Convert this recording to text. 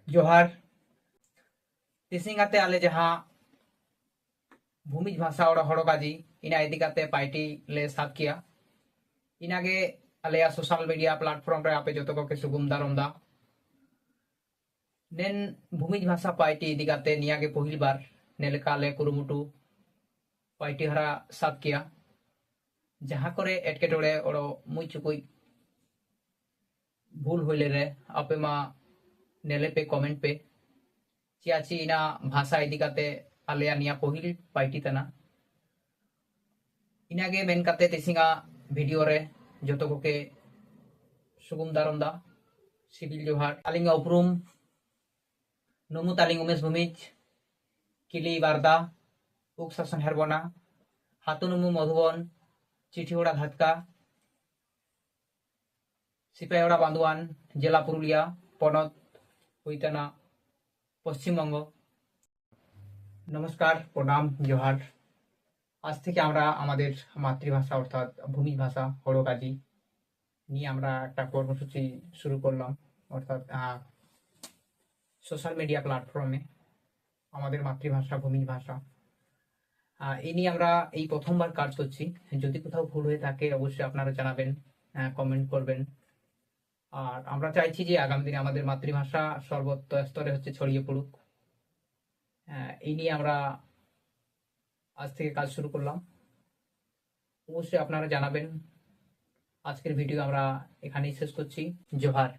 जोहार तिसिंगाते आले जहाँ भूमिज भाषा और हड़काजी इना इदिकाते पार्टी ले साथ किया इनागे आले सोशल मीडिया प्लेटफॉर्म रे आपे जतो को के सुगुम दारमदा नेन भूमिज भाषा पार्टी इदिकाते नियागे पहिल बार नेलकाले कुरुमुटु पार्टी हरा साथ किया जहाँ करे एटकेटोड़े और मुई चुकुई भूल होइले रे आपे मा नेले पे कमेंट पे चियाची इना भाषा इदिकाते आलेया निया पहिल पार्टी तना इनागे मेन काते तिसिंगा वीडियो रे जतो को के सुगुम दारमदा सिविल जोहार आलिंगा उपरुम नुमु तालिंग उमेश भूमिज किली बारदा उक शासन हेरबना हातुनुमु मधुबन चिठियोड़ा घाटका सिपाहीओड़ा बांदुआन जिला पुरुलिया पनत हुईतना पश्चिम बंग। नमस्कार प्रणाम जोहार आज থেকে আমরা আমাদের মাতৃভাষা অর্থাৎ ভূমিজ ভাষা হড়কাজি নিয়ে আমরা একটা কর্মসূচি শুরু করলাম অর্থাৎ সোশ্যাল মিডিয়া প্ল্যাটফর্মে আমাদের মাতৃভাষা ভূমিজ ভাষা এই নিয়ে আমরা এই প্রথমবার কাজ করছি। যদি কোথাও ভুল হয়ে থাকে অবশ্যই আপনারা জানাবেন, কমেন্ট করবেন। আর আমরা চাইছি যে আগামী দিনে আমাদের মাতৃভাষা সর্বত্র স্তরে ছড়িয়ে পড়ুক। এই নিয়ে আমরা আজ থেকে কাজ শুরু করলাম। অবশ্যই আপনারা জানাবেন। আজকের ভিডিও আমরা এখানেই শেষ করছি। জোহার।